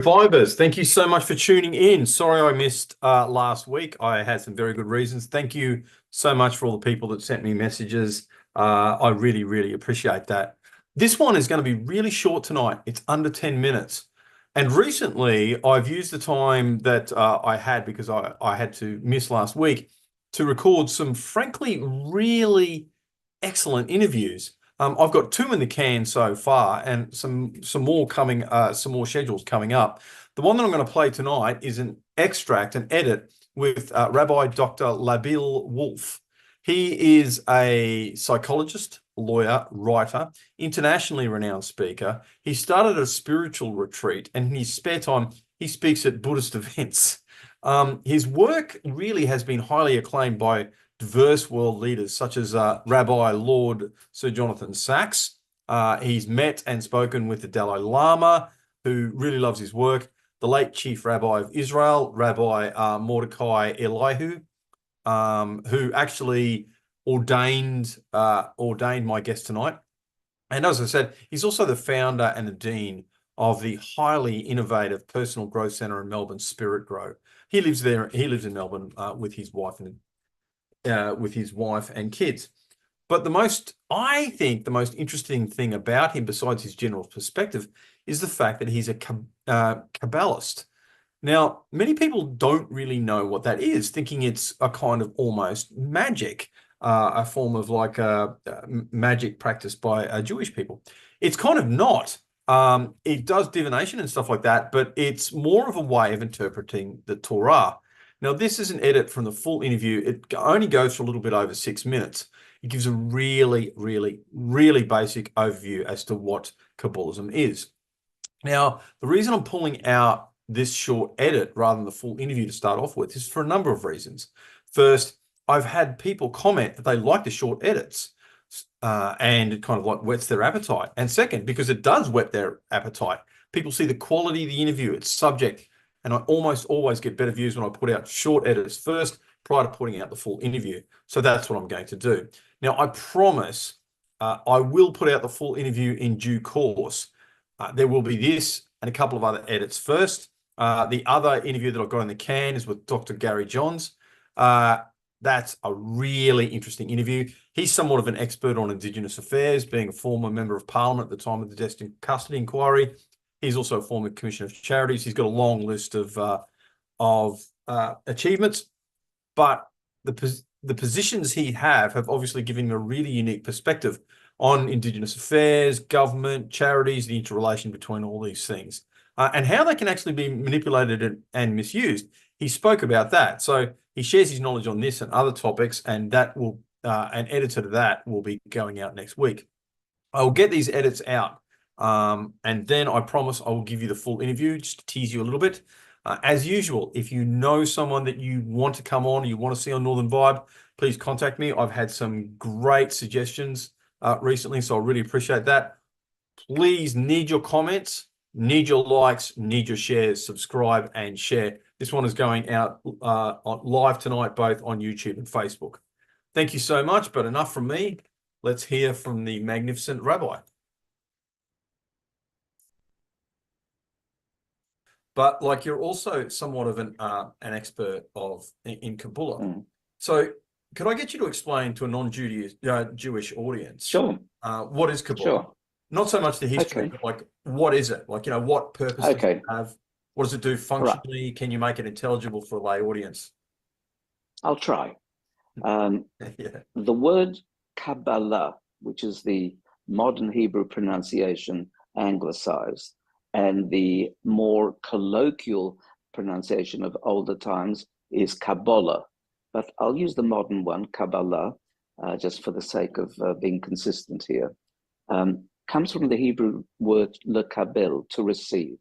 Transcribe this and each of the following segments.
Vibers, thank you so much for tuning in. Sorry I missed last week. I had some very good reasons. Thank you so much for all the people that sent me messages. I really, really appreciate that. This one is going to be really short tonight. It's under 10 minutes. And recently, I've used the time that I had because I had to miss last week to record some, frankly, really excellent interviews. I've got two in the can so far, and some more coming, some more schedules coming up. The one that I'm going to play tonight is an extract, an edit with Rabbi Dr Laibl Wolf. He is a psychologist, lawyer, writer, internationally renowned speaker. He started a spiritual retreat, and in his spare time, he speaks at Buddhist events. His work really has been highly acclaimed by diverse world leaders such as Rabbi Lord Sir Jonathan Sachs. He's met and spoken with the Dalai Lama, who really loves his work, the late Chief Rabbi of Israel, Rabbi Mordecai Elihu, who actually ordained my guest tonight. And as I said, he's also the founder and the dean of the highly innovative personal growth center in Melbourne, Spirit Grow. He lives there. He lives in Melbourne with his wife and kids. But I think the most interesting thing about him, besides his general perspective, is the fact that he's a Kabbalist. Now, many people don't really know what that is, thinking it's a kind of almost magic, a form of like magic practiced by Jewish people. It's kind of not. It does divination and stuff like that, but it's more of a way of interpreting the Torah. Now, this is an edit from the full interview. It only goes for a little bit over 6 minutes. It gives a really, really, really basic overview as to what Kabbalism is. Now, the reason I'm pulling out this short edit rather than the full interview to start off with is for a number of reasons. First, I've had people comment that they like the short edits and it kind of like whets their appetite. And second, because it does whet their appetite, people see the quality of the interview, its subject, and I almost always get better views when I put out short edits first prior to putting out the full interview. So that's what I'm going to do. Now, I promise I will put out the full interview in due course. There will be this and a couple of other edits first. The other interview that I've got in the can is with Dr. Gary Johns. That's a really interesting interview. He's somewhat of an expert on Indigenous affairs, being a former member of Parliament at the time of the Destined Custody Inquiry. He's also a former Commissioner of Charities. He's got a long list of achievements, but the positions he have obviously given him a really unique perspective on Indigenous affairs, government, charities, the interrelation between all these things, and how they can actually be manipulated and misused. He spoke about that. So he shares his knowledge on this and other topics, and that will an editor to that will be going out next week. I'll get these edits out. And then I promise I will give you the full interview just to tease you a little bit. As usual, if you know someone that you want to come on or you want to see on Northern Vibe, please contact me. I've had some great suggestions recently, so I really appreciate that. Please need your comments, need your likes, need your shares, subscribe and share. This one is going out live tonight, both on YouTube and Facebook. Thank you so much, but enough from me. Let's hear from the magnificent Rabbi. But like you're also somewhat of an expert in Kabbalah. Mm. So could I get you to explain to a non-Jewish audience Sure. What is Kabbalah? Sure. Not so much the history, Okay. but like what is it? Like, what purpose does it have? What does it do functionally? Right. Can you make it intelligible for a lay audience? I'll try. Yeah. The word Kabbalah, which is the modern Hebrew pronunciation anglicized, and the more colloquial pronunciation of older times is Kabbalah. But I'll use the modern one, Kabbalah, just for the sake of being consistent here. Comes from the Hebrew word lekabel, to receive.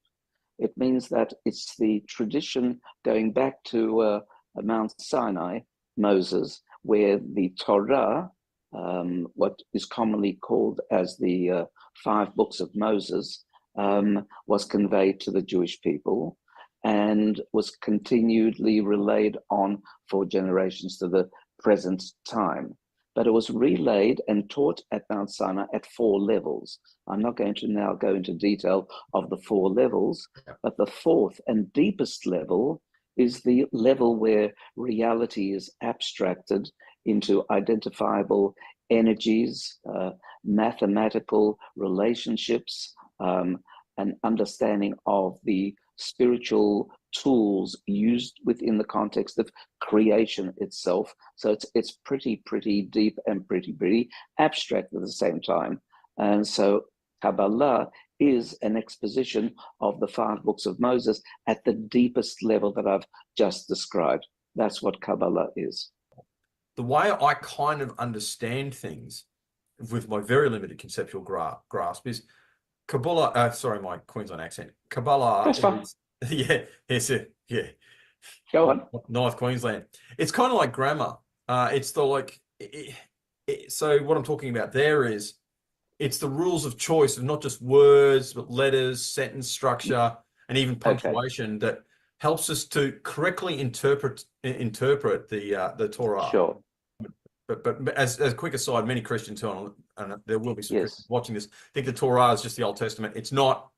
It means that it's the tradition going back to Mount Sinai, Moses, where the Torah, what is commonly called as the 5 books of Moses, was conveyed to the Jewish people and was continually relayed on for generations to the present time. but it was relayed and taught at Mount Sinai at 4 levels. I'm not going to now go into detail of the 4 levels, but the 4th and deepest level is the level where reality is abstracted into identifiable energies, mathematical relationships, an understanding of the spiritual tools used within the context of creation itself. So it's pretty deep and pretty abstract at the same time. And so Kabbalah is an exposition of the 5 books of Moses at the deepest level that I've just described. That's what Kabbalah is. The way I kind of understand things with my very limited conceptual grasp is Kabbalah, sorry, my Queensland accent. Kabbalah That's fine. Yeah, it's it. Yeah. Go on. North Queensland. It's kind of like grammar. It's the like. So what I'm talking about there is, it's the rules of choice of not just words but letters, sentence structure, and even punctuation that helps us to correctly interpret the Torah. Sure. But as a quick aside, many Christians and there will be some Christians Yes. watching this think the Torah is just the Old Testament. It's not.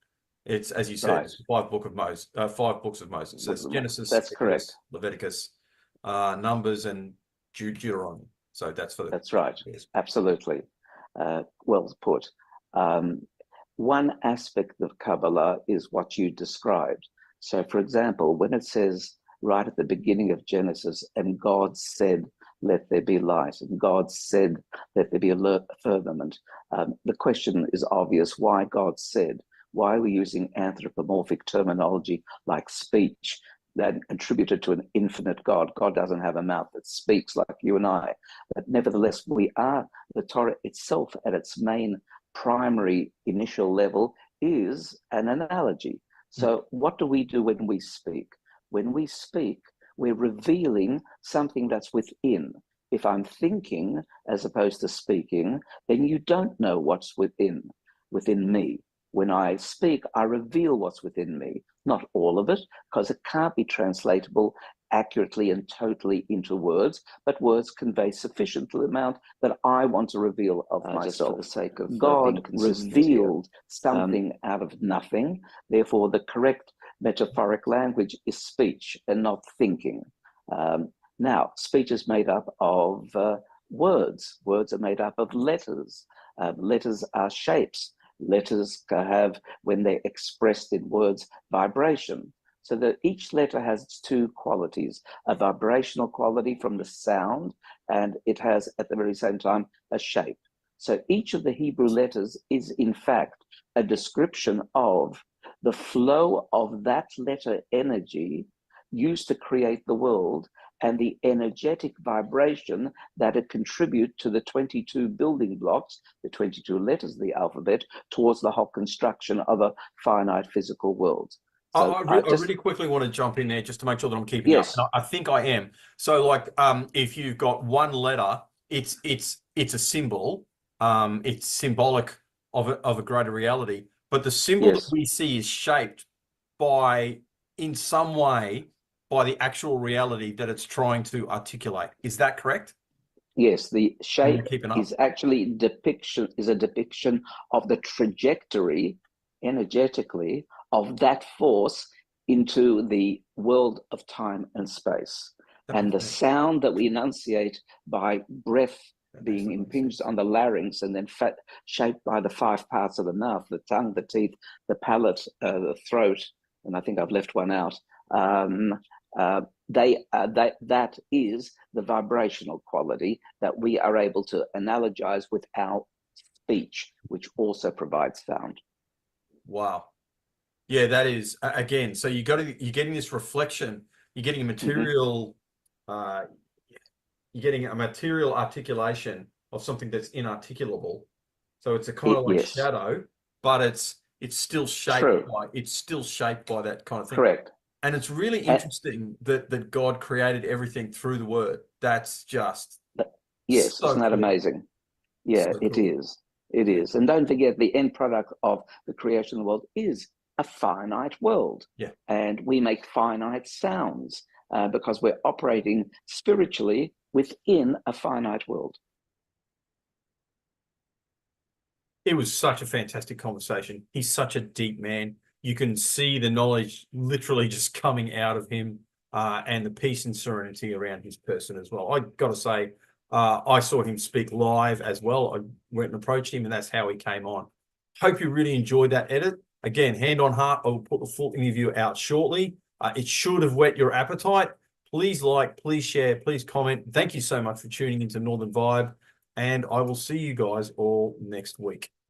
It's, as you said, Right. it's 5 books of Moses. So it's Genesis, That's correct. Leviticus, Numbers, and Deuteronomy. So that's for the. That's right. Yes. Absolutely. Well put. One aspect of Kabbalah is what you described. So, for example, when it says right at the beginning of Genesis, and God said, let there be light, and God said, let there be a firmament, the question is obvious. Why God said? Why are we using anthropomorphic terminology like speech that attributed to an infinite God? God doesn't have a mouth that speaks like you and I. But nevertheless, the Torah itself at its main primary initial level is an analogy. So what do we do when we speak? When we speak, we're revealing something that's within. If I'm thinking as opposed to speaking, then you don't know what's within me. When I speak, I reveal what's within me, not all of it, because it can't be translatable accurately and totally into words, but words convey sufficient amount that I want to reveal of myself. Just for the sake of God revealed something out of nothing. Therefore, the correct metaphoric language is speech and not thinking. Now, speech is made up of words. Words are made up of letters. Letters are shapes. Letters have, when they're expressed in words, vibration. So that each letter has its 2 qualities, a vibrational quality from the sound, and it has at the very same time a shape. So each of the Hebrew letters is in fact a description of the flow of that letter energy used to create the world, and the energetic vibration that it contributes to the 22 building blocks, the 22 letters of the alphabet, towards the whole construction of a finite physical world. So I really quickly want to jump in there just to make sure that I'm keeping Yes. up. I think I am. So, like, if you've got one letter, it's a symbol. It's symbolic of a greater reality. But the symbol that we see is shaped in some way, by the actual reality that it's trying to articulate. Is that correct? Yes, the shape is actually a depiction of the trajectory energetically of that force into the world of time and space. And the sound that we enunciate by breath being impinged on the larynx and then shaped by the 5 parts of the mouth, the tongue, the teeth, the palate, the throat, and I think I've left one out. That is the vibrational quality that we are able to analogize with our speech, which also provides sound. Wow. Yeah, that is, again, so you're getting this reflection, you're getting a material, you're getting a material articulation of something that's inarticulable. So it's a kind of like shadow, but it's still shaped by that kind of thing. Correct. And it's really interesting that God created everything through the word. That's just so isn't that cool. Amazing? Yeah, so it cool. is. It is. And don't forget, the end product of the creation of the world is a finite world. Yeah. And we make finite sounds because we're operating spiritually within a finite world. It was such a fantastic conversation. He's such a deep man. You can see the knowledge literally just coming out of him, and the peace and serenity around his person as well. I got to say, I saw him speak live as well. I went and approached him, and that's how he came on. Hope you really enjoyed that edit. Again, hand on heart, I will put the full interview out shortly. It should have whet your appetite. Please like, please share, please comment. Thank you so much for tuning into Northern Vibe, and I will see you guys all next week.